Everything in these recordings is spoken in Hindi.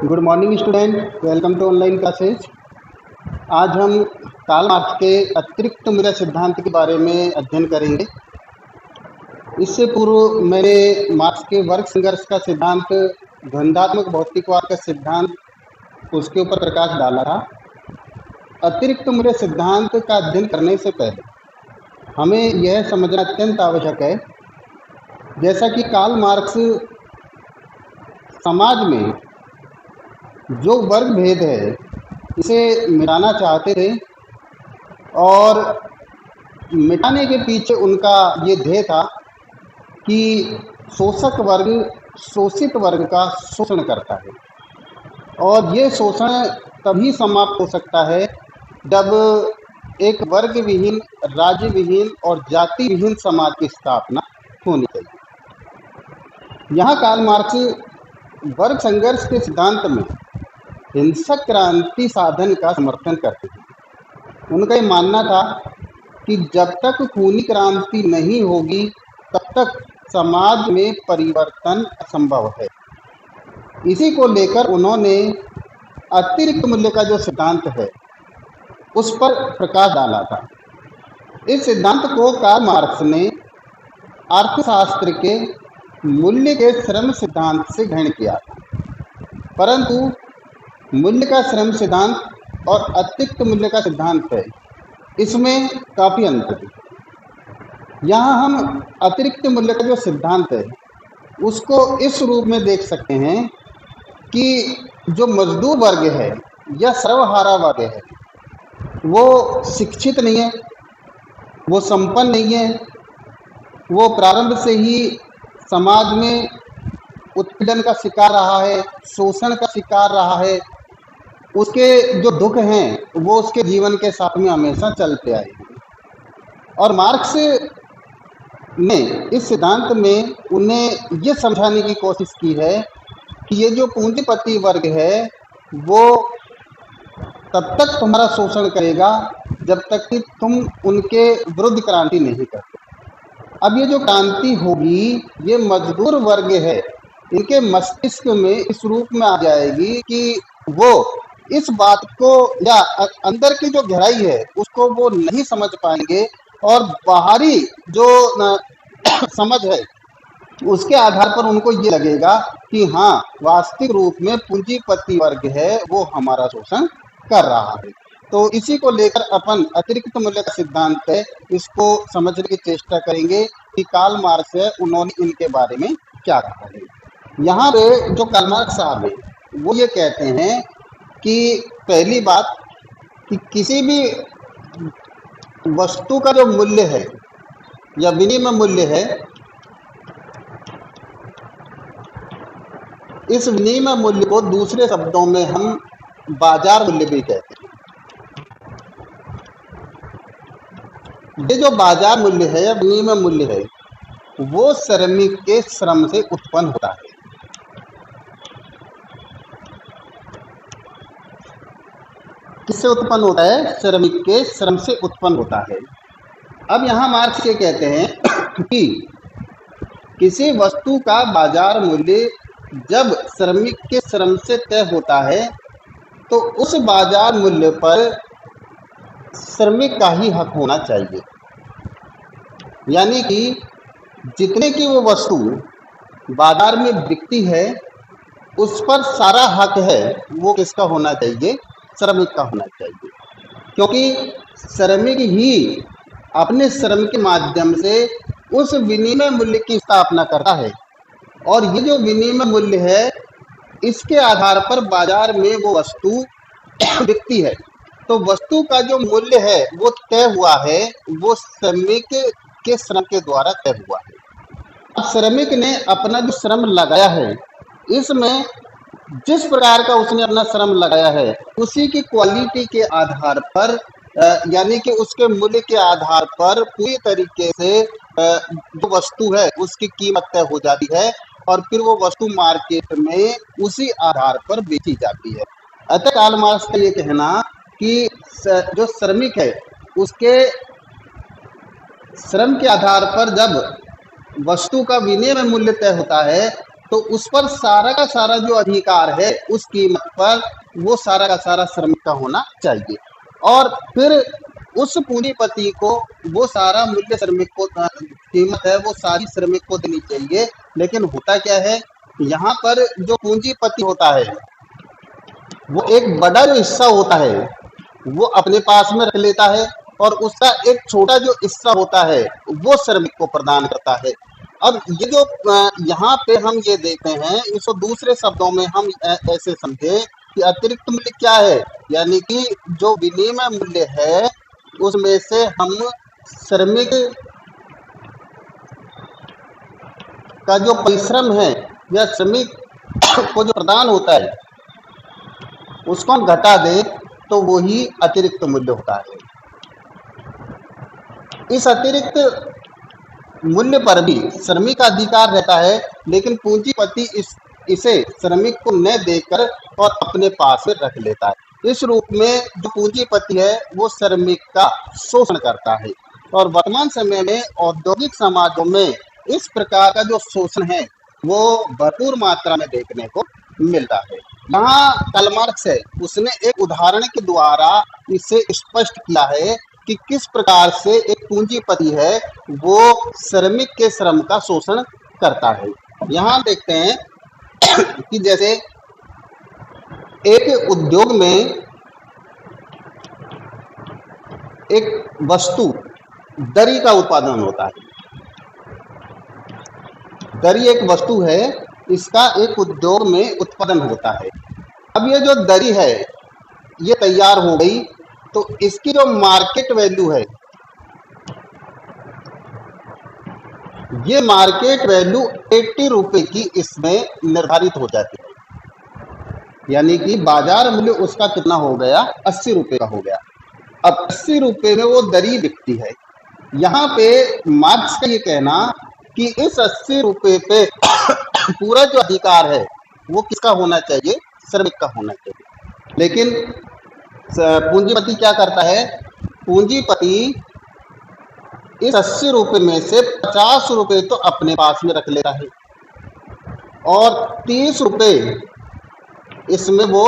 Good morning student, welcome to online classes. आज हम कार्ल मार्क्स के अतिरिक्त मूल्य सिद्धांत के बारे में अध्ययन करेंगे। इससे पूर्व मैंने मार्क्स के वर्ग संघर्ष का सिद्धांत, द्वंद्वात्मक भौतिकवाद का सिद्धांत, उसके ऊपर प्रकाश डाला था। अतिरिक्त मूल्य सिद्धांत का अध्ययन करने से पहले हमें यह समझना अत्यंत आवश्यक है, जैसा कि कार्ल मार्क्स समाज में जो वर्ग भेद है इसे मिटाना चाहते थे और मिटाने के पीछे उनका ये ध्येय था कि शोषक वर्ग शोषित वर्ग का शोषण करता है और ये शोषण तभी समाप्त हो सकता है जब एक वर्ग विहीन, राज्य विहीन और जाति विहीन समाज की स्थापना होनी चाहिए। यहाँ कार्ल मार्क्स वर्ग संघर्ष के सिद्धांत में हिंसक क्रांति साधन का समर्थन करते थे। उनका ये मानना था कि जब तक खूनी क्रांति नहीं होगी तब तक समाज में परिवर्तन असंभव है। इसी को लेकर उन्होंने अतिरिक्त मूल्य का जो सिद्धांत है उस पर प्रकाश डाला था। इस सिद्धांत को कार्ल मार्क्स ने अर्थशास्त्र के मूल्य के श्रम सिद्धांत से ग्रहण किया था, परंतु मूल्य का श्रम सिद्धांत और अतिरिक्त मूल्य का सिद्धांत है, इसमें काफ़ी अंतर है। यहाँ हम अतिरिक्त मूल्य का जो सिद्धांत है उसको इस रूप में देख सकते हैं कि जो मजदूर वर्ग है या सर्वहारा वर्ग है वो शिक्षित नहीं है, वो संपन्न नहीं है, वो प्रारंभ से ही समाज में उत्पीड़न का शिकार रहा है, शोषण का शिकार रहा है। उसके जो दुख हैं वो उसके जीवन के साथ में हमेशा चलते आए हैं और मार्क्स ने इस सिद्धांत में उन्हें ये समझाने की कोशिश की है कि ये जो पूंजीपति वर्ग है वो तब तक तुम्हारा शोषण करेगा जब तक कि तुम उनके विरुद्ध क्रांति नहीं करते। अब ये जो क्रांति होगी ये मजदूर वर्ग है, इनके मस्तिष्क में इस रूप में आ जाएगी कि वो इस बात को या अंदर की जो गहराई है उसको वो नहीं समझ पाएंगे और बाहरी जो समझ है उसके आधार पर उनको ये लगेगा कि हाँ, वास्तविक रूप में पूंजीपति वर्ग है वो हमारा शोषण कर रहा है। तो इसी को लेकर अपन अतिरिक्त मूल्य का सिद्धांत है इसको समझने की चेष्टा करेंगे कि कार्ल मार्क्स है उन्होंने इनके बारे में क्या कहा है। यहाँ पे जो कार्ल मार्क्स साहब है वो ये कहते हैं कि पहली बात कि किसी भी वस्तु का जो मूल्य है या विनिमय मूल्य है, इस विनिमय मूल्य को दूसरे शब्दों में हम बाजार मूल्य भी कहते हैं। ये जो बाजार मूल्य है या विनिमय मूल्य है वो श्रमिक के श्रम से उत्पन्न होता है। किससे उत्पन्न होता है? श्रमिक के श्रम से उत्पन्न होता है। अब यहाँ मार्क्स ये कहते हैं कि किसी वस्तु का बाजार मूल्य जब श्रमिक के श्रम से तय होता है तो उस बाजार मूल्य पर श्रमिक का ही हक होना चाहिए। यानी कि जितने की वो वस्तु बाजार में बिकती है उस पर सारा हक है वो किसका होना चाहिए? श्रमिक का होना चाहिए, क्योंकि श्रमिक ही अपने श्रम के माध्यम से उस विनिमय मूल्य की स्थापना करता है और ये जो विनिमय मूल्य है इसके आधार पर बाजार में वो वस्तु बिकती है। तो वस्तु का जो मूल्य है वो तय हुआ है, वो श्रमिक के श्रम के द्वारा तय हुआ है। अब श्रमिक ने अपना जो श्रम लगाया है इसमें जिस प्रकार का उसने अपना श्रम लगाया है उसी की क्वालिटी के आधार पर यानी कि उसके मूल्य के आधार पर पूरी तरीके से जो वस्तु है उसकी कीमत तय हो जाती है और फिर वो वस्तु मार्केट में उसी आधार पर बेची जाती है। अतः कार्ल मार्क्स का ये कहना कि जो श्रमिक है उसके श्रम के आधार पर जब वस्तु का विनिमय मूल्य तय होता है तो उस पर सारा का सारा जो अधिकार है उस कीमत पर, वो सारा का सारा श्रमिक का होना चाहिए। और फिर उस पूंजीपति को वो सारा मूल्य श्रमिक को कीमत है वो सारी श्रमिक को देनी चाहिए। लेकिन होता क्या है, यहाँ पर जो पूंजीपति होता है वो एक बड़ा जो हिस्सा होता है वो अपने पास में रख लेता है, और उसका एक छोटा जो हिस्सा होता है वो श्रमिक को प्रदान करता है। अब ये जो यहाँ पे हम ये देखते हैं, इसको दूसरे शब्दों में हम ऐसे समझे कि अतिरिक्त मूल्य क्या है, यानी कि जो विनिमय मूल्य है उसमें से हम श्रमिक का जो परिश्रम है या श्रमिक को जो प्रदान होता है उसको हम घटा दें तो वो ही अतिरिक्त मूल्य होता है। इस अतिरिक्त मूल्य पर भी श्रमिक का अधिकार रहता है, लेकिन पूंजीपति इसे श्रमिक को न देकर और अपने पास में रख लेता है। इस रूप में जो पूंजीपति है वो श्रमिक का शोषण करता है। और वर्तमान समय में औद्योगिक समाजों में इस प्रकार का जो शोषण है वो भरपूर मात्रा में देखने को मिलता है। यहाँ कार्ल मार्क्स है उसने एक उदाहरण के द्वारा इसे स्पष्ट किया है कि किस प्रकार से एक पूंजीपति है वो श्रमिक के श्रम का शोषण करता है। यहाँ देखते हैं कि जैसे एक उद्योग में एक वस्तु दरी का उत्पादन होता है। दरी एक वस्तु है, इसका एक उद्योग में उत्पादन होता है। अब ये जो दरी है ये तैयार हो गई, तो इसकी जो मार्केट वैल्यू है, ये मार्केट वैल्यू 80 रुपए की इसमें निर्धारित हो जाती है। यानी कि बाजार मूल्य उसका कितना हो गया, 80 रुपए का हो गया। अब 80 रुपए में वो दरी बिकती है। यहाँ पे मार्क्स का ये कहना कि इस 80 रुपए पे पूरा जो अधिकार है वो किसका होना चाहिए, श्रमिक का होना चाहिए। लेकिन पूंजीपति क्या करता है, पूंजीपति इस 80 रुपए में से 50 रुपए तो अपने पास में रख लेता है और 30 रुपए इसमें वो,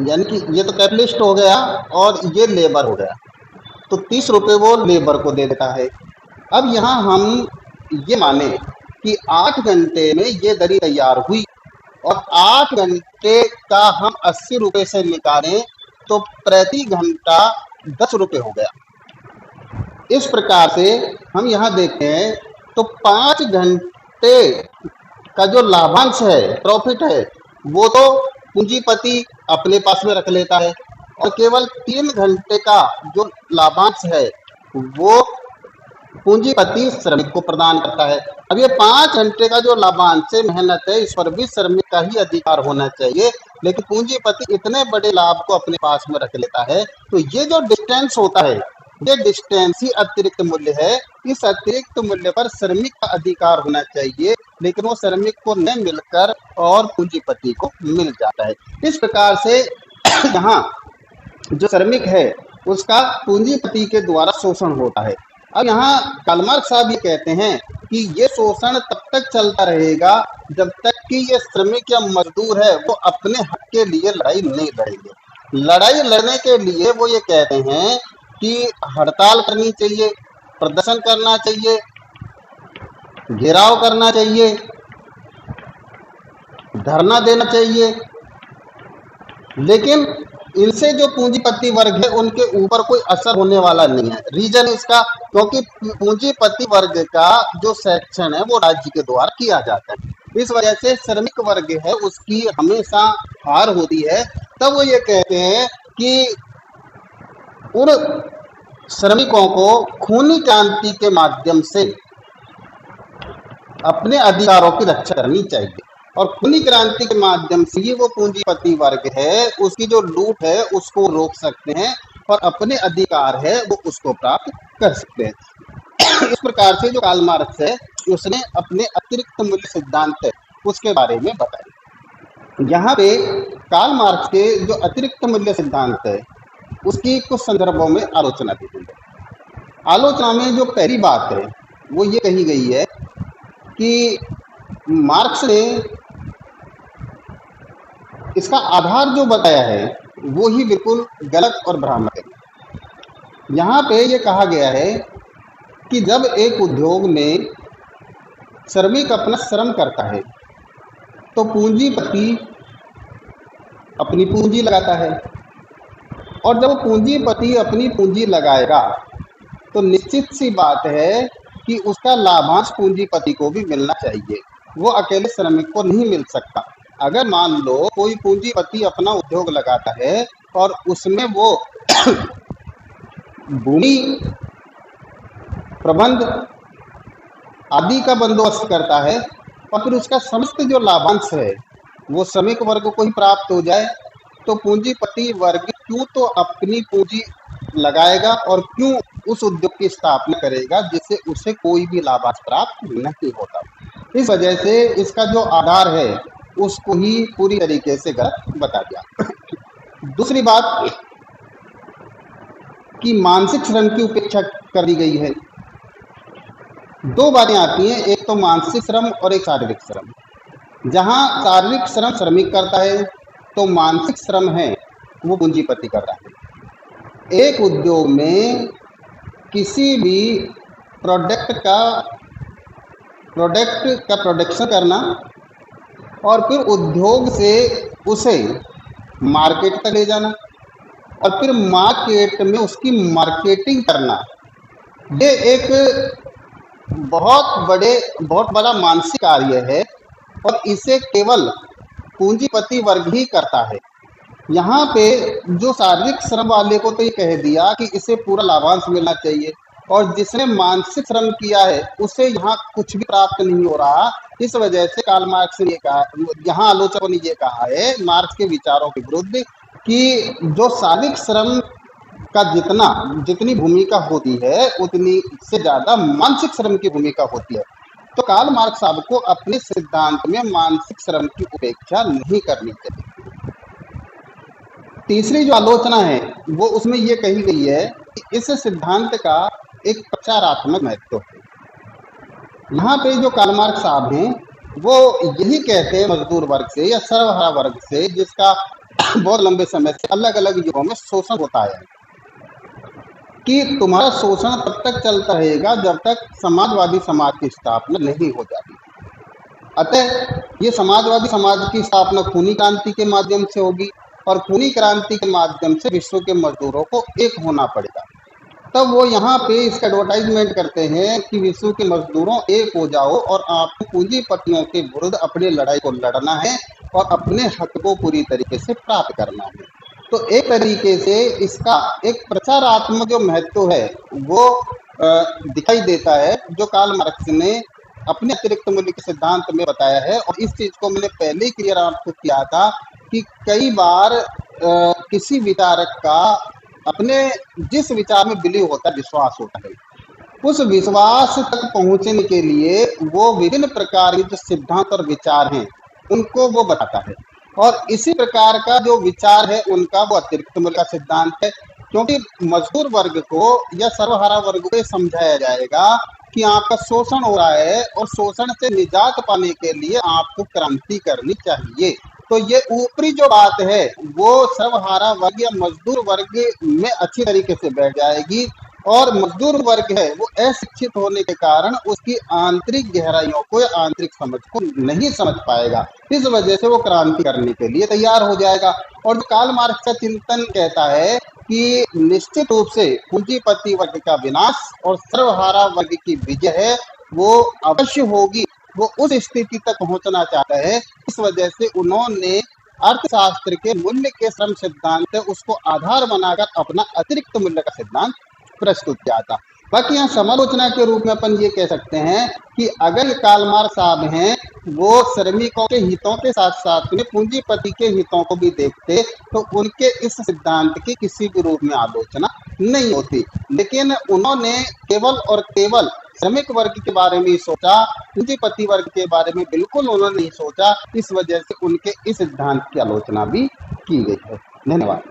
यानी कि ये तो कैपिटलिस्ट हो गया और ये लेबर हो गया, तो 30 रुपए वो लेबर को दे देता है। अब यहाँ हम ये माने कि 8 घंटे में ये दरी तैयार हुई और 8 घंटे का हम 80 रुपए से निकालें तो प्रति घंटा 10 रुपए हो गया। इस प्रकार से हम यहाँ देखते हैं तो 5 घंटे का जो लाभांश है, प्रॉफिट है, वो तो पूंजीपति अपने पास में रख लेता है और केवल 3 घंटे का जो लाभांश है वो पूंजीपति श्रमिक को प्रदान करता है। अब ये 5 घंटे का जो लाभांश है, मेहनत है, इस पर भी श्रमिक का ही अधिकार होना चाहिए, लेकिन पूंजीपति इतने बड़े लाभ को अपने पास में रख लेता है। तो ये जो डिस्टेंस होता है, ये डिस्टेंस ही अतिरिक्त मूल्य है। इस अतिरिक्त मूल्य पर श्रमिक का अधिकार होना चाहिए, लेकिन वो श्रमिक को न मिलकर और पूंजीपति को मिल जाता है। इस प्रकार से यहाँ जो श्रमिक है उसका पूंजीपति के द्वारा शोषण होता है। अब यहाँ कार्ल मार्क्स साहब ये कहते हैं कि ये शोषण तब तक चलता रहेगा जब तक कि ये श्रमिक या मजदूर है वो अपने हक के लिए लड़ाई नहीं लड़ेंगे। लड़ाई लड़ने के लिए वो ये कहते हैं कि हड़ताल करनी चाहिए, प्रदर्शन करना चाहिए, घेराव करना चाहिए, धरना देना चाहिए, लेकिन इनसे जो पूंजीपति वर्ग है उनके ऊपर कोई असर होने वाला नहीं है। रीजन इसका, क्योंकि पूंजीपति वर्ग का जो सेक्शन है वो राज्य के द्वारा किया जाता है। इस वजह से श्रमिक वर्ग है उसकी हमेशा हार होती है। तब वो ये कहते हैं कि उन श्रमिकों को खूनी क्रांति के माध्यम से अपने अधिकारों की रक्षा करनी चाहिए और खूनी क्रांति के माध्यम से ही वो पूंजीपति वर्ग है उसकी जो लूट है उसको रोक सकते हैं और अपने अधिकार है वो उसको प्राप्त कर सकते हैं। इस प्रकार से जो कार्ल मार्क्स है उसने अपने अतिरिक्त मूल्य सिद्धांत है उसके बारे में बताया। यहाँ पे कार्ल मार्क्स के जो अतिरिक्त मूल्य सिद्धांत है उसकी कुछ संदर्भों में आलोचना की गई है। आलोचना में जो पहली बात है वो ये कही गई है कि मार्क्स ने इसका आधार जो बताया है वो ही बिल्कुल गलत और भ्रामक है। यहाँ पे ये कहा गया है कि जब एक उद्योग में श्रमिक अपना श्रम करता है तो पूंजीपति अपनी पूंजी लगाता है, और जब पूंजीपति अपनी पूंजी लगाएगा तो निश्चित सी बात है कि उसका लाभांश पूंजीपति को भी मिलना चाहिए, वो अकेले श्रमिक को नहीं मिल सकता। अगर मान लो कोई पूंजीपति अपना उद्योग लगाता है और उसमें वो भूमि प्रबंध आदि का बंदोबस्त करता है और फिर उसका समस्त जो लाभांश है वो श्रमिक वर्ग को ही प्राप्त हो जाए, तो पूंजीपति वर्ग क्यों तो अपनी पूंजी लगाएगा और क्यों उस उद्योग की स्थापना करेगा जिससे उसे कोई भी लाभांश प्राप्त नहीं होता। इस वजह से इसका जो आधार है उसको ही पूरी तरीके से गलत बता दिया। दूसरी बात कि मानसिक श्रम की उपेक्षा कर दी गई है। दो बातें आती हैं, एक तो मानसिक श्रम और एक शारीरिक श्रम। जहां शारीरिक श्रम श्रमिक करता है तो मानसिक श्रम है वो पूंजीपति कर रहा है। एक उद्योग में किसी भी प्रोडक्ट का प्रोडक्शन करना और फिर उद्योग से उसे मार्केट तक ले जाना और फिर मार्केट में उसकी मार्केटिंग करना, ये एक बहुत बड़ा मानसिक कार्य है और इसे केवल पूंजीपति वर्ग ही करता है। यहाँ पे जो शारीरिक श्रम वाले को तो ये कह दिया कि इसे पूरा लाभांश मिलना चाहिए, और जिसने मानसिक श्रम किया है उसे यहाँ कुछ भी प्राप्त नहीं हो रहा। इस वजह से कार्ल मार्क्स ने कहा, यहाँ आलोचकों ने ये कहा है मार्क्स के विचारों के विरुद्ध, कि जो शारीरिक श्रम का जितनी भूमिका होती है उतनी से ज्यादा मानसिक श्रम की भूमिका होती है। तो कार्ल मार्क्स साहब को अपने सिद्धांत में मानसिक श्रम की उपेक्षा नहीं करनी चाहिए। तीसरी जो आलोचना है वो उसमें ये कही गई है कि इस सिद्धांत का एक प्रचारात्मक महत्व है। यहाँ पे जो कार्ल मार्क्स साहब हैं वो यही कहते हैं मजदूर वर्ग से या सर्वहारा वर्ग से, जिसका बहुत लंबे समय से अलग अलग युगों में शोषण होता है, कि तुम्हारा शोषण तब तक चलता रहेगा जब तक समाजवादी समाज की स्थापना नहीं हो जाती। अतः ये समाजवादी समाज की स्थापना खूनी क्रांति के माध्यम से होगी, और खूनी क्रांति के माध्यम से विश्व के मजदूरों को एक होना पड़ेगा। तब वो यहाँ पे इसका एडवर्टाइजमेंट करते हैं कि विश्व के मजदूरों एक हो जाओ और आपको पूंजीपतियों के विरुद्ध अपनी लड़ाई को लड़ना है और अपने हक को पूरी तरीके से प्राप्त करना है। तो एक तरीके से इसका एक प्रचारात्मक जो महत्व है वो दिखाई देता है, जो कार्ल मार्क्स ने अपने अतिरिक्त मूल्य के सिद्धांत में बताया है। और इस चीज को मैंने पहले ही क्लियर आपको किया था कि कई बार किसी विचारक का अपने जिस विचार में बिलीव होता है, विश्वास होता है, उस विश्वास तक पहुंचने के लिए वो विभिन्न प्रकार के जो सिद्धांत और विचार हैं उनको वो बताता है। और इसी प्रकार का जो विचार है उनका वो अतिरिक्त मूल्य का सिद्धांत है, क्योंकि मजदूर वर्ग को या सर्वहारा वर्ग को समझाया जाएगा कि आपका शोषण हो रहा है और शोषण से निजात पाने के लिए आपको क्रांति करनी चाहिए। तो ये ऊपरी जो बात है वो सर्वहारा वर्ग या मजदूर वर्ग में अच्छी तरीके से बैठ जाएगी, और मजदूर वर्ग है वो अशिक्षित होने के कारण उसकी आंतरिक गहराइयों को या आंतरिक समझ को नहीं समझ पाएगा। इस वजह से वो क्रांति करने के लिए तैयार हो जाएगा। और जो कार्ल मार्क्स का चिंतन कहता है कि निश्चित रूप से पूंजीपति वर्ग का विनाश और सर्वहारा वर्ग की विजय है वो अवश्य होगी, वो उस स्थिति तक पहुंचना चाहता है। इस वजह से उन्होंने अर्थशास्त्र के मूल्य के श्रम सिद्धांत उसको आधार बनाकर अपना अतिरिक्त मूल्य का सिद्धांत प्रस्तुत किया था। बाकी यहाँ समालोचना के रूप में अपन ये कह सकते हैं कि अगर कार्ल मार्क्स साहब हैं वो श्रमिकों के हितों के साथ साथ में पूंजीपति के हितों को भी देखते तो उनके इस सिद्धांत की किसी भी रूप में आलोचना नहीं होती। लेकिन उन्होंने केवल और केवल श्रमिक वर्ग के बारे में ही सोचा, पूंजीपति वर्ग के बारे में बिल्कुल उन्होंने नहीं सोचा। इस वजह से उनके इस सिद्धांत की आलोचना भी की गई है। धन्यवाद।